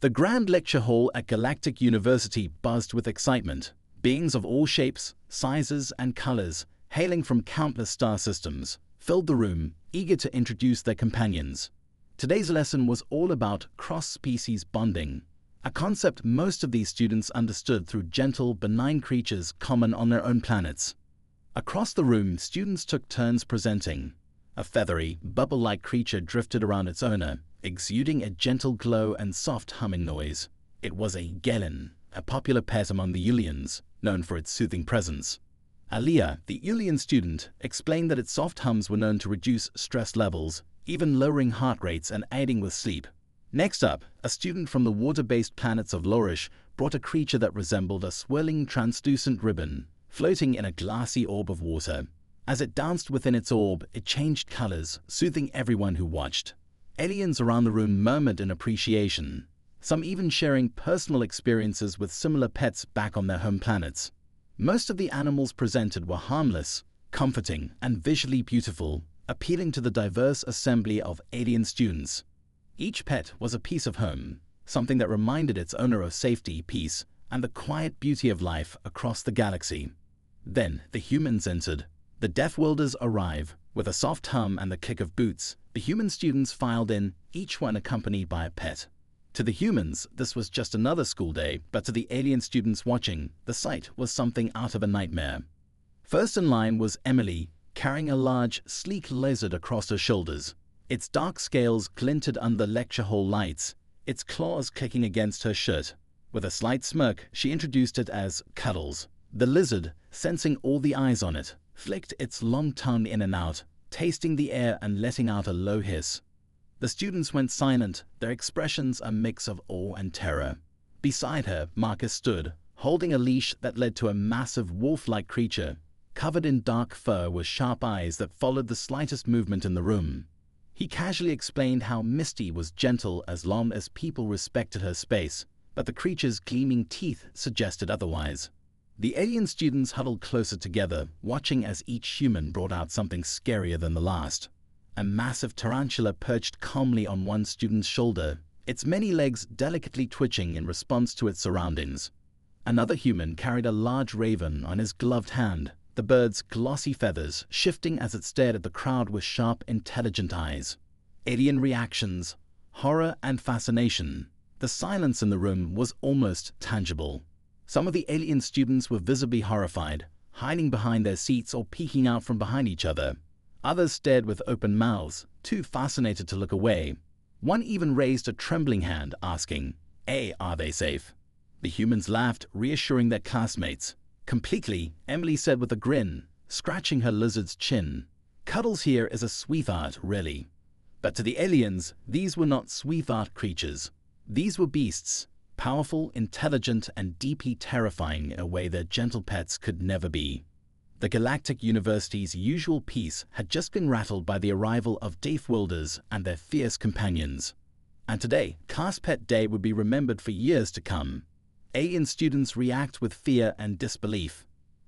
The Grand Lecture Hall at Galactic University buzzed with excitement. Beings of all shapes, sizes, and colors, hailing from countless star systems, filled the room, eager to introduce their companions. Today's lesson was all about cross-species bonding, a concept most of these students understood through gentle, benign creatures common on their own planets. Across the room, students took turns presenting. A feathery, bubble-like creature drifted around its owner, exuding a gentle glow and soft humming noise. It was a Gelin, a popular pet among the Ulians, known for its soothing presence. Aliyah, the Ulian student, explained that its soft hums were known to reduce stress levels, even lowering heart rates and aiding with sleep. Next up, a student from the water-based planets of Lorish brought a creature that resembled a swirling translucent ribbon, floating in a glassy orb of water. As it danced within its orb, it changed colors, soothing everyone who watched. Aliens around the room murmured in appreciation, some even sharing personal experiences with similar pets back on their home planets. Most of the animals presented were harmless, comforting, and visually beautiful, appealing to the diverse assembly of alien students. Each pet was a piece of home, something that reminded its owner of safety, peace, and the quiet beauty of life across the galaxy. Then the humans entered. The Deathworlders arrive. With a soft hum and the click of boots, the human students filed in, each one accompanied by a pet. To the humans, this was just another school day, but to the alien students watching, the sight was something out of a nightmare. First in line was Emily, carrying a large, sleek lizard across her shoulders. Its dark scales glinted under lecture hall lights, its claws clicking against her shirt. With a slight smirk, she introduced it as Cuddles. The lizard, sensing all the eyes on it, flicked its long tongue in and out, tasting the air and letting out a low hiss. The students went silent, their expressions a mix of awe and terror. Beside her, Marcus stood, holding a leash that led to a massive wolf-like creature, covered in dark fur with sharp eyes that followed the slightest movement in the room. He casually explained how Misty was gentle as long as people respected her space, but the creature's gleaming teeth suggested otherwise. The alien students huddled closer together, watching as each human brought out something scarier than the last. A massive tarantula perched calmly on one student's shoulder, its many legs delicately twitching in response to its surroundings. Another human carried a large raven on his gloved hand, the bird's glossy feathers shifting as it stared at the crowd with sharp, intelligent eyes. Alien reactions, horror and fascination. The silence in the room was almost tangible. Some of the alien students were visibly horrified, hiding behind their seats or peeking out from behind each other. Others stared with open mouths, too fascinated to look away. One even raised a trembling hand, asking, "Hey, are they safe?" The humans laughed, reassuring their classmates. "Completely," Emily said with a grin, scratching her lizard's chin. "Cuddles here is a sweetheart, really." But to the aliens, these were not sweetheart creatures. These were beasts, powerful, intelligent, and deeply terrifying in a way their gentle pets could never be. The Galactic University's usual peace had just been rattled by the arrival of Deathworlders and their fierce companions. And today, Class Pet Day would be remembered for years to come. Alien students react with fear and disbelief.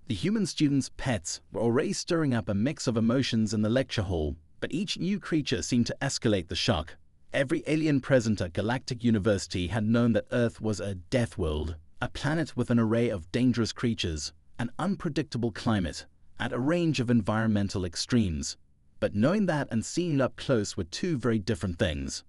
The human students' pets were already stirring up a mix of emotions in the lecture hall, but each new creature seemed to escalate the shock. Every alien present at Galactic University had known that Earth was a death world, a planet with an array of dangerous creatures, an unpredictable climate, and a range of environmental extremes. But knowing that and seeing it up close were two very different things.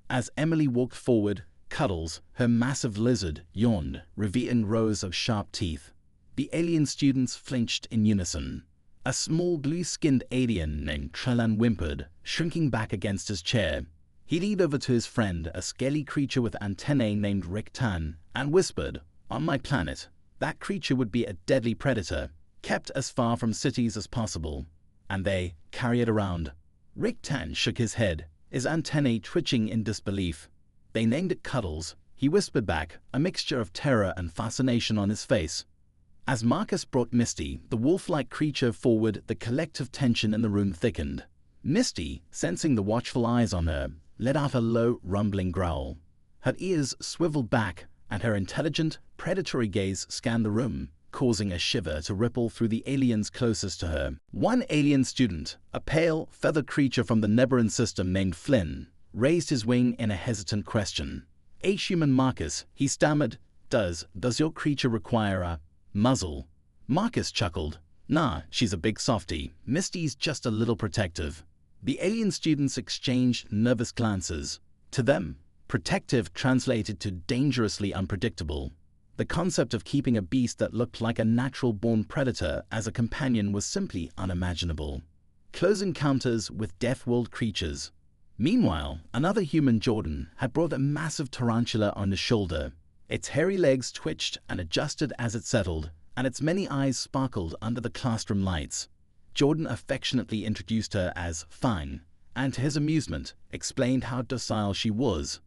As Emily walked forward, Cuddles, her massive lizard, yawned, revealing rows of sharp teeth. The alien students flinched in unison. A small blue-skinned alien named Trelan whimpered, shrinking back against his chair. He leaned over to his friend, a scaly creature with antennae named Rick Tan, and whispered, "On my planet, that creature would be a deadly predator, kept as far from cities as possible. And they carry it around." Rick Tan shook his head, his antennae twitching in disbelief. "They named it Cuddles," he whispered back, a mixture of terror and fascination on his face. As Marcus brought Misty, the wolf-like creature, forward, the collective tension in the room thickened. Misty, sensing the watchful eyes on her, let out a low, rumbling growl. Her ears swiveled back, and her intelligent, predatory gaze scanned the room, causing a shiver to ripple through the aliens closest to her. One alien student, a pale, feathered creature from the Neberan system named Flynn, raised his wing in a hesitant question. "Human Marcus," he stammered. Does your creature require a muzzle?" Marcus chuckled. "Nah, she's a big softie. Misty's just a little protective." The alien students exchanged nervous glances. To them, protective translated to dangerously unpredictable. The concept of keeping a beast that looked like a natural-born predator as a companion was simply unimaginable. Close encounters with Deathworld creatures. Meanwhile, another human, Jordan, had brought a massive tarantula on his shoulder. Its hairy legs twitched and adjusted as it settled, and its many eyes sparkled under the classroom lights. Jordan affectionately introduced her as Fine, and to his amusement, explained how docile she was.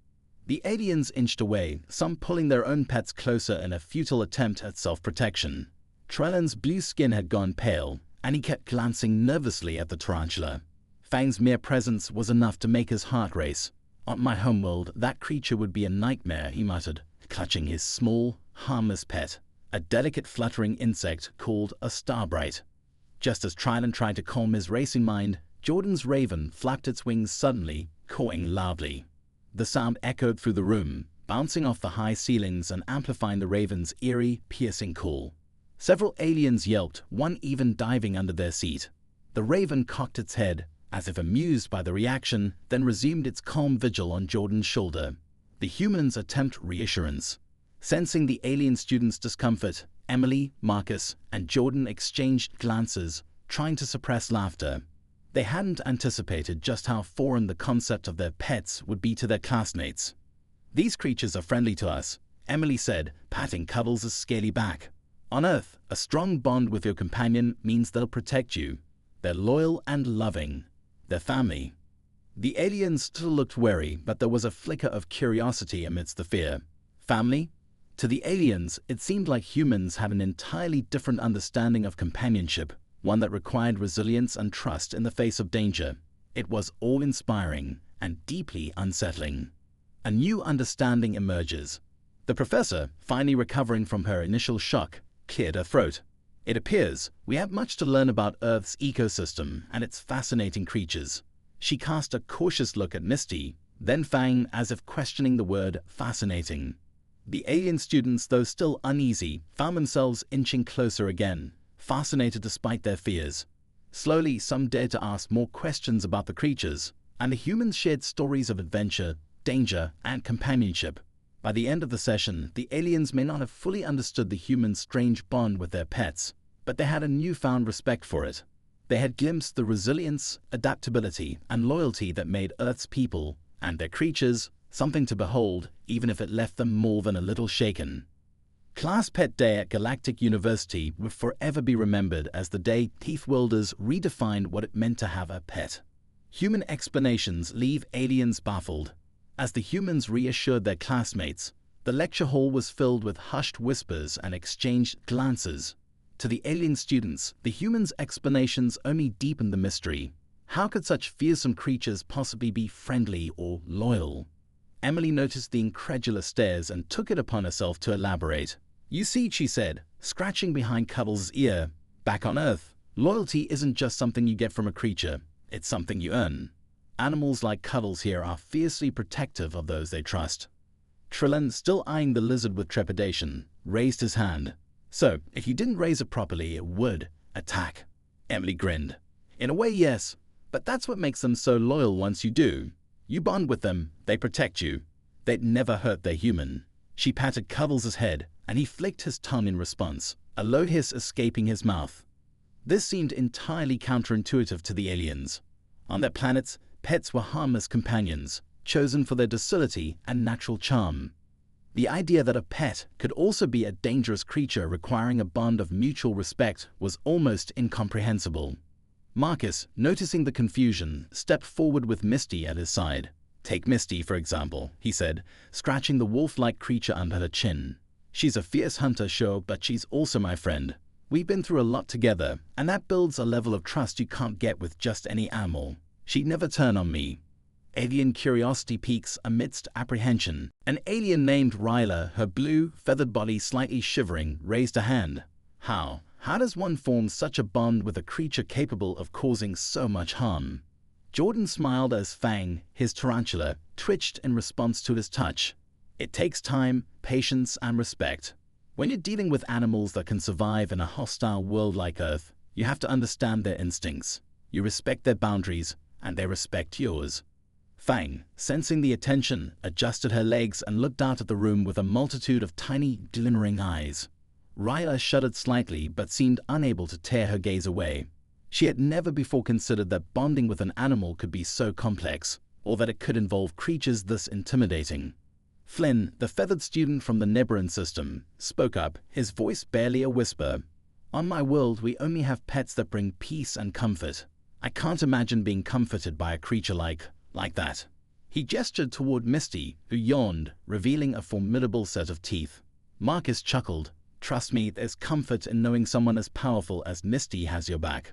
The aliens inched away, some pulling their own pets closer in a futile attempt at self-protection. Trellan's blue skin had gone pale, and he kept glancing nervously at the tarantula. Fang's mere presence was enough to make his heart race. "On my homeworld, that creature would be a nightmare," he muttered, clutching his small, harmless pet, a delicate fluttering insect called a starbright. Just as Trellan tried to calm his racing mind, Jordan's raven flapped its wings suddenly, cawing loudly. The sound echoed through the room, bouncing off the high ceilings and amplifying the raven's eerie, piercing call. Several aliens yelped, one even diving under their seat. The raven cocked its head, as if amused by the reaction, then resumed its calm vigil on Jordan's shoulder. The humans attempt reassurance. Sensing the alien student's discomfort, Emily, Marcus, and Jordan exchanged glances, trying to suppress laughter. They hadn't anticipated just how foreign the concept of their pets would be to their classmates. "These creatures are friendly to us," Emily said, patting Cuddles' scaly back. "On Earth, a strong bond with your companion means they'll protect you. They're loyal and loving. They're family." The aliens still looked wary, but there was a flicker of curiosity amidst the fear. Family? To the aliens, it seemed like humans had an entirely different understanding of companionship, one that required resilience and trust in the face of danger. It was awe-inspiring and deeply unsettling. A new understanding emerges. The professor, finally recovering from her initial shock, cleared her throat. "It appears we have much to learn about Earth's ecosystem and its fascinating creatures." She cast a cautious look at Misty, then Fang, as if questioning the word fascinating. The alien students, though still uneasy, found themselves inching closer again, fascinated despite their fears. Slowly, some dared to ask more questions about the creatures, and the humans shared stories of adventure, danger, and companionship. By the end of the session, the aliens may not have fully understood the humans' strange bond with their pets, but they had a newfound respect for it. They had glimpsed the resilience, adaptability, and loyalty that made Earth's people, and their creatures, something to behold, even if it left them more than a little shaken. Class Pet Day at Galactic University would forever be remembered as the day Deathworlders redefined what it meant to have a pet. Human explanations leave aliens baffled. As the humans reassured their classmates, the lecture hall was filled with hushed whispers and exchanged glances. To the alien students, the humans' explanations only deepened the mystery. How could such fearsome creatures possibly be friendly or loyal? Emily noticed the incredulous stares and took it upon herself to elaborate. "You see," she said, scratching behind Cuddles' ear, "back on Earth, loyalty isn't just something you get from a creature, it's something you earn. Animals like Cuddles here are fiercely protective of those they trust." Trellan, still eyeing the lizard with trepidation, raised his hand. "So, if you didn't raise it properly, it would attack." Emily grinned. "In a way, yes, but that's what makes them so loyal once you do. You bond with them, they protect you. They'd never hurt their human." She patted Cuddles' head, and he flicked his tongue in response, a low hiss escaping his mouth. This seemed entirely counterintuitive to the aliens. On their planets, pets were harmless companions, chosen for their docility and natural charm. The idea that a pet could also be a dangerous creature requiring a bond of mutual respect was almost incomprehensible. Marcus, noticing the confusion, stepped forward with Misty at his side. "Take Misty, for example," he said, scratching the wolf-like creature under her chin. "She's a fierce hunter, sure, but she's also my friend. We've been through a lot together, and that builds a level of trust you can't get with just any animal. She'd never turn on me." Alien curiosity peaks amidst apprehension. An alien named Ryla, her blue, feathered body slightly shivering, raised a hand. How does one form such a bond with a creature capable of causing so much harm?" Jordan smiled as Fang, his tarantula, twitched in response to his touch. It takes time, patience, and respect. When you're dealing with animals that can survive in a hostile world like Earth, you have to understand their instincts. You respect their boundaries, and they respect yours. Fang, sensing the attention, adjusted her legs and looked out at the room with a multitude of tiny, glimmering eyes. Ryla shuddered slightly but seemed unable to tear her gaze away. She had never before considered that bonding with an animal could be so complex, or that it could involve creatures this intimidating. Flynn, the feathered student from the Neberan system, spoke up, his voice barely a whisper. "On my world, we only have pets that bring peace and comfort. I can't imagine being comforted by a creature like that." He gestured toward Misty, who yawned, revealing a formidable set of teeth. Marcus chuckled. "Trust me, there's comfort in knowing someone as powerful as Misty has your back."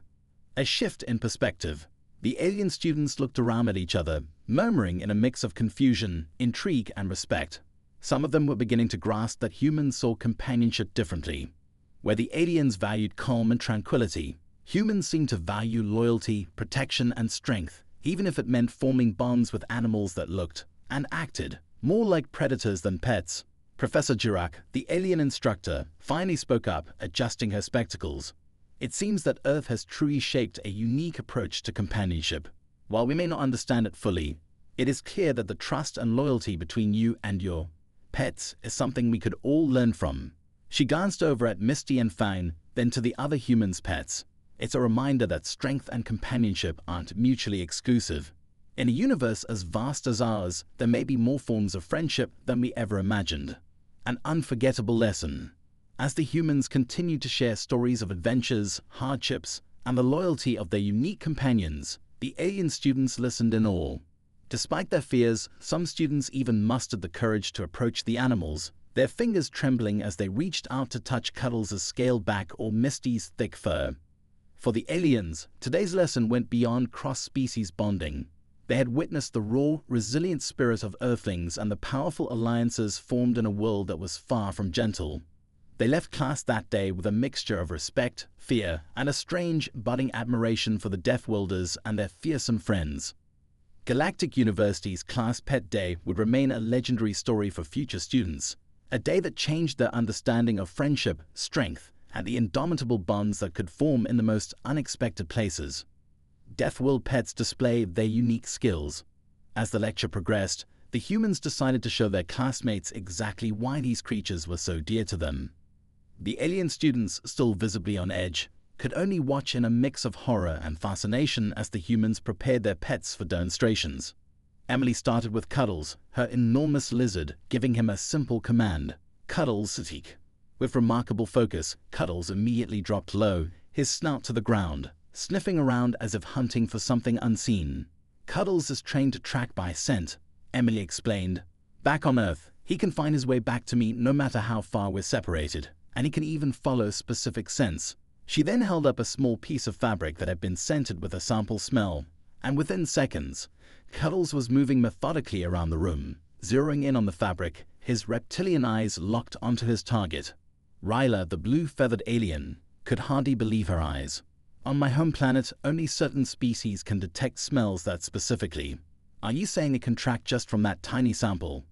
A shift in perspective. The alien students looked around at each other, murmuring in a mix of confusion, intrigue, and respect. Some of them were beginning to grasp that humans saw companionship differently. Where the aliens valued calm and tranquility, humans seemed to value loyalty, protection, and strength, even if it meant forming bonds with animals that looked and acted more like predators than pets. Professor Jurek, the alien instructor, finally spoke up, adjusting her spectacles. "It seems that Earth has truly shaped a unique approach to companionship. While we may not understand it fully, it is clear that the trust and loyalty between you and your pets is something we could all learn from." She glanced over at Misty and Fang, then to the other humans' pets. It's a reminder that strength and companionship aren't mutually exclusive. In a universe as vast as ours, there may be more forms of friendship than we ever imagined. An unforgettable lesson. As the humans continued to share stories of adventures, hardships, and the loyalty of their unique companions, the alien students listened in awe. Despite their fears, some students even mustered the courage to approach the animals, their fingers trembling as they reached out to touch Cuddles' scaled back or Misty's thick fur. For the aliens, today's lesson went beyond cross-species bonding. They had witnessed the raw, resilient spirit of Earthlings and the powerful alliances formed in a world that was far from gentle. They left class that day with a mixture of respect, fear, and a strange, budding admiration for the Deathworlders and their fearsome friends. Galactic University's Class Pet Day would remain a legendary story for future students, a day that changed their understanding of friendship, strength, and the indomitable bonds that could form in the most unexpected places. Deathworld pets displayed their unique skills. As the lecture progressed, the humans decided to show their classmates exactly why these creatures were so dear to them. The alien students, still visibly on edge, could only watch in a mix of horror and fascination as the humans prepared their pets for demonstrations. Emily started with Cuddles, her enormous lizard, giving him a simple command: "Cuddles, seek." With remarkable focus, Cuddles immediately dropped low, his snout to the ground, sniffing around as if hunting for something unseen. "Cuddles is trained to track by scent," Emily explained. "Back on Earth, he can find his way back to me no matter how far we're separated, and he can even follow specific scents." She then held up a small piece of fabric that had been scented with a sample smell, and within seconds, Cuddles was moving methodically around the room, zeroing in on the fabric, his reptilian eyes locked onto his target. Ryla, the blue-feathered alien, could hardly believe her eyes. "On my home planet, only certain species can detect smells that specifically. Are you saying it can track just from that tiny sample?"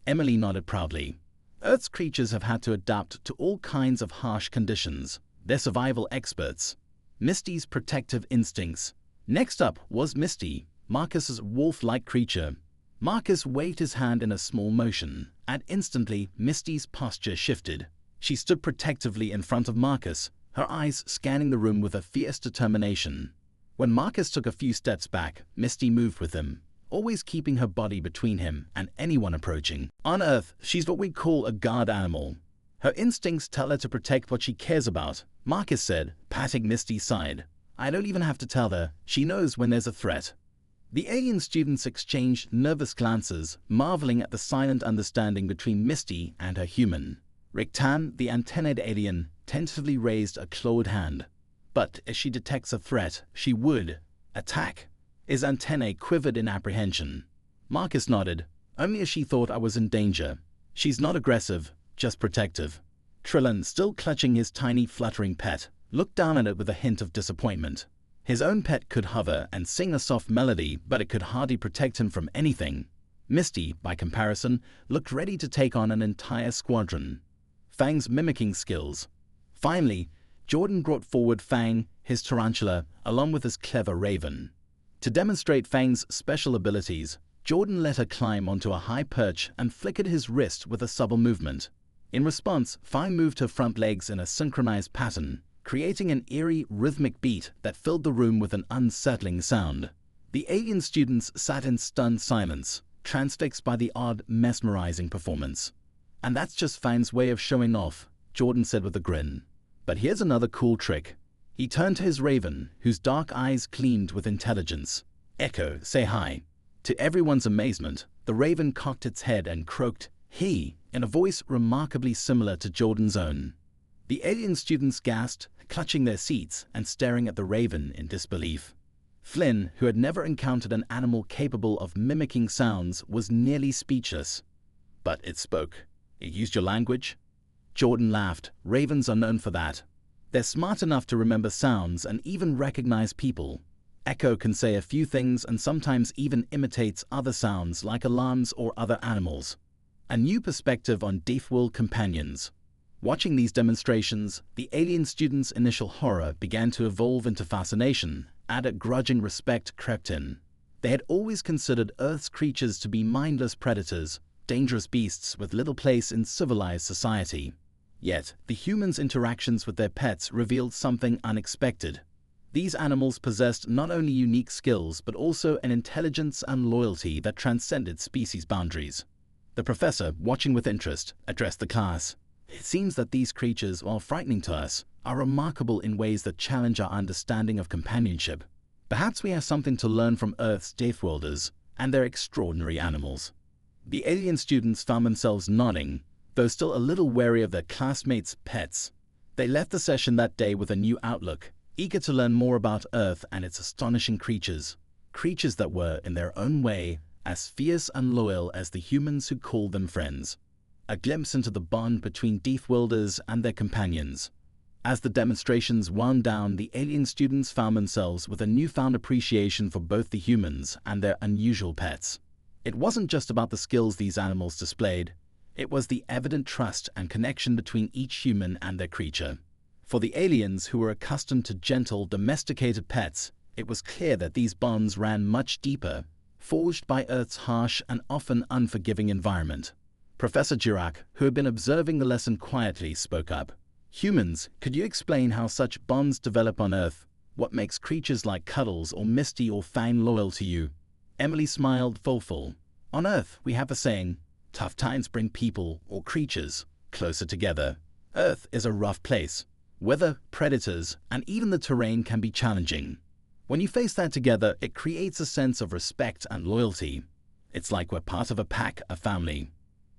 Emily nodded proudly. "Earth's creatures have had to adapt to all kinds of harsh conditions. They're survival experts." Misty's protective instincts. Next up was Misty, Marcus's wolf-like creature. Marcus waved his hand in a small motion, and instantly Misty's posture shifted. She stood protectively in front of Marcus, her eyes scanning the room with a fierce determination. When Marcus took a few steps back, Misty moved with him, always keeping her body between him and anyone approaching. On Earth, she's what we call a guard animal. Her instincts tell her to protect what she cares about, Marcus said, patting Misty's side. "I don't even have to tell her. She knows when there's a threat." The alien students exchanged nervous glances, marveling at the silent understanding between Misty and her human. Riktan, the antennaed alien, tentatively raised a clawed hand. But as she detects a threat, she would attack. His antennae quivered in apprehension. Marcus nodded, only as she thought I was in danger. "She's not aggressive, just protective." Trillin, still clutching his tiny fluttering pet, looked down at it with a hint of disappointment. His own pet could hover and sing a soft melody, but it could hardly protect him from anything. Misty, by comparison, looked ready to take on an entire squadron. Fang's mimicking skills. Finally, Jordan brought forward Fang, his tarantula, along with his clever raven. To demonstrate Fang's special abilities, Jordan let her climb onto a high perch and flickered his wrist with a supple movement. In response, Fang moved her front legs in a synchronized pattern, creating an eerie, rhythmic beat that filled the room with an unsettling sound. The alien students sat in stunned silence, transfixed by the odd, mesmerizing performance. "And that's just Fang's way of showing off," Jordan said with a grin. "But here's another cool trick." He turned to his raven, whose dark eyes gleamed with intelligence. "Echo, say hi." To everyone's amazement, the raven cocked its head and croaked, "He," in a voice remarkably similar to Jordan's own. The alien students gasped, clutching their seats and staring at the raven in disbelief. Flynn, who had never encountered an animal capable of mimicking sounds, was nearly speechless. "But it spoke. It used your language?" Jordan laughed. "Ravens are known for that. They're smart enough to remember sounds and even recognize people. Echo can say a few things and sometimes even imitates other sounds like alarms or other animals." A new perspective on Deathworld companions. Watching these demonstrations, the alien students' initial horror began to evolve into fascination, and a grudging respect crept in. They had always considered Earth's creatures to be mindless predators, dangerous beasts with little place in civilized society. Yet, the humans' interactions with their pets revealed something unexpected. These animals possessed not only unique skills but also an intelligence and loyalty that transcended species boundaries. The professor, watching with interest, addressed the class. "It seems that these creatures, while frightening to us, are remarkable in ways that challenge our understanding of companionship. Perhaps we have something to learn from Earth's Deathworlders and their extraordinary animals." The alien students found themselves nodding, though still a little wary of their classmates' pets. They left the session that day with a new outlook, eager to learn more about Earth and its astonishing creatures. Creatures that were, in their own way, as fierce and loyal as the humans who called them friends. A glimpse into the bond between Deathworlders and their companions. As the demonstrations wound down, the alien students found themselves with a newfound appreciation for both the humans and their unusual pets. It wasn't just about the skills these animals displayed. It was the evident trust and connection between each human and their creature. For the aliens who were accustomed to gentle, domesticated pets, it was clear that these bonds ran much deeper, forged by Earth's harsh and often unforgiving environment. Professor Girac, who had been observing the lesson quietly, spoke up. "Humans, could you explain how such bonds develop on Earth? What makes creatures like Cuddles or Misty or Fang loyal to you?" Emily smiled, full. "On Earth, we have a saying, tough times bring people, or creatures, closer together. Earth is a rough place. Weather, predators, and even the terrain can be challenging. When you face that together, it creates a sense of respect and loyalty. It's like we're part of a pack, a family."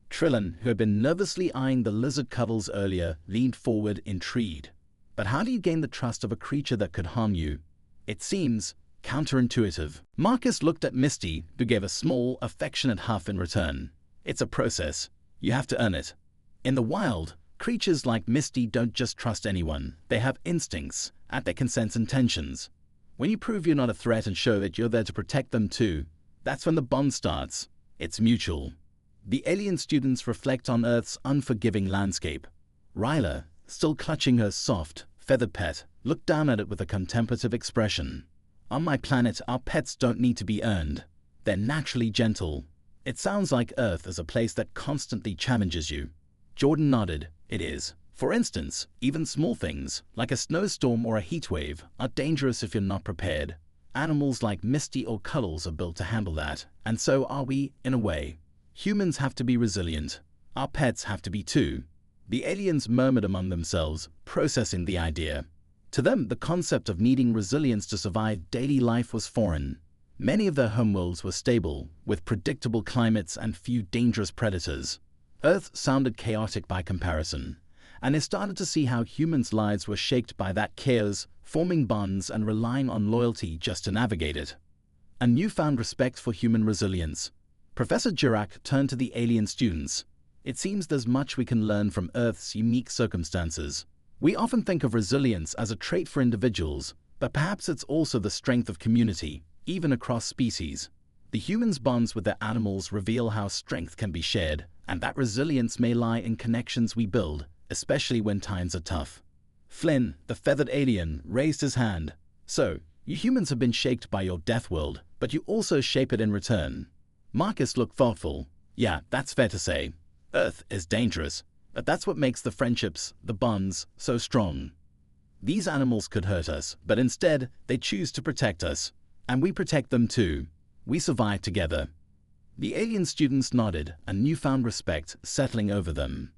Trillin, who had been nervously eyeing the lizard Cuddles earlier, leaned forward, intrigued. "But how do you gain the trust of a creature that could harm you? It seems counterintuitive." Marcus looked at Misty, who gave a small, affectionate huff in return. "It's a process. You have to earn it. In the wild, creatures like Misty don't just trust anyone. They have instincts, and they can sense intentions. When you prove you're not a threat and show that you're there to protect them too, that's when the bond starts. It's mutual." The alien students reflect on Earth's unforgiving landscape. Ryla, still clutching her soft, feathered pet, looked down at it with a contemplative expression. "On my planet, our pets don't need to be earned. They're naturally gentle. It sounds like Earth is a place that constantly challenges you." Jordan nodded. "It is. For instance, even small things, like a snowstorm or a heat wave, are dangerous if you're not prepared. Animals like Misty or Cuddles are built to handle that, and so are we, in a way. Humans have to be resilient. Our pets have to be too." The aliens murmured among themselves, processing the idea. To them, the concept of needing resilience to survive daily life was foreign. Many of their homeworlds were stable, with predictable climates and few dangerous predators. Earth sounded chaotic by comparison, and they started to see how humans' lives were shaped by that chaos, forming bonds and relying on loyalty just to navigate it. A newfound respect for human resilience. Professor Girac turned to the alien students. "It seems there's much we can learn from Earth's unique circumstances. We often think of resilience as a trait for individuals, but perhaps it's also the strength of community, even across species. The humans' bonds with their animals reveal how strength can be shared, and that resilience may lie in connections we build, especially when times are tough. Flynn, the feathered alien, raised his hand. So, you humans have been shaped by your death world, but you also shape it in return. Marcus looked thoughtful. Yeah, that's fair to say. Earth is dangerous, but that's what makes the friendships, the bonds, so strong. These animals could hurt us, but instead, they choose to protect us. And we protect them too. We survive together. The alien students nodded, a newfound respect settling over them.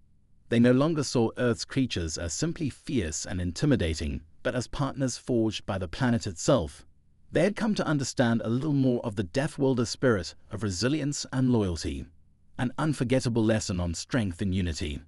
They no longer saw Earth's creatures as simply fierce and intimidating, but as partners forged by the planet itself. They had come to understand a little more of the Deathworlders' spirit of resilience and loyalty. An unforgettable lesson on strength and unity.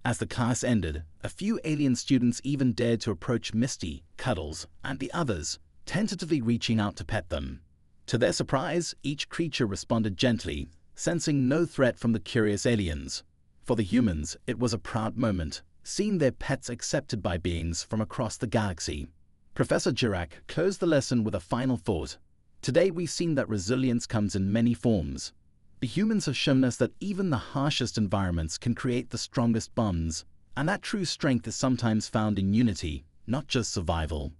As the class ended, a few alien students even dared to approach Misty, Cuddles, and the others, tentatively reaching out to pet them. To their surprise, each creature responded gently, sensing no threat from the curious aliens. For the humans, it was a proud moment, seeing their pets accepted by beings from across the galaxy. Professor Jirak closed the lesson with a final thought. Today we've seen that resilience comes in many forms. The humans have shown us that even the harshest environments can create the strongest bonds, and that true strength is sometimes found in unity, not just survival.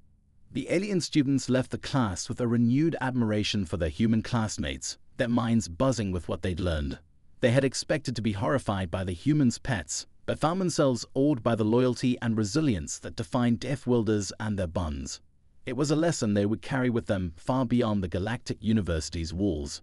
The alien students left the class with a renewed admiration for their human classmates, their minds buzzing with what they'd learned. They had expected to be horrified by the humans' pets, but found themselves awed by the loyalty and resilience that defined Deathworlders and their bonds. It was a lesson they would carry with them far beyond the Galactic University's walls.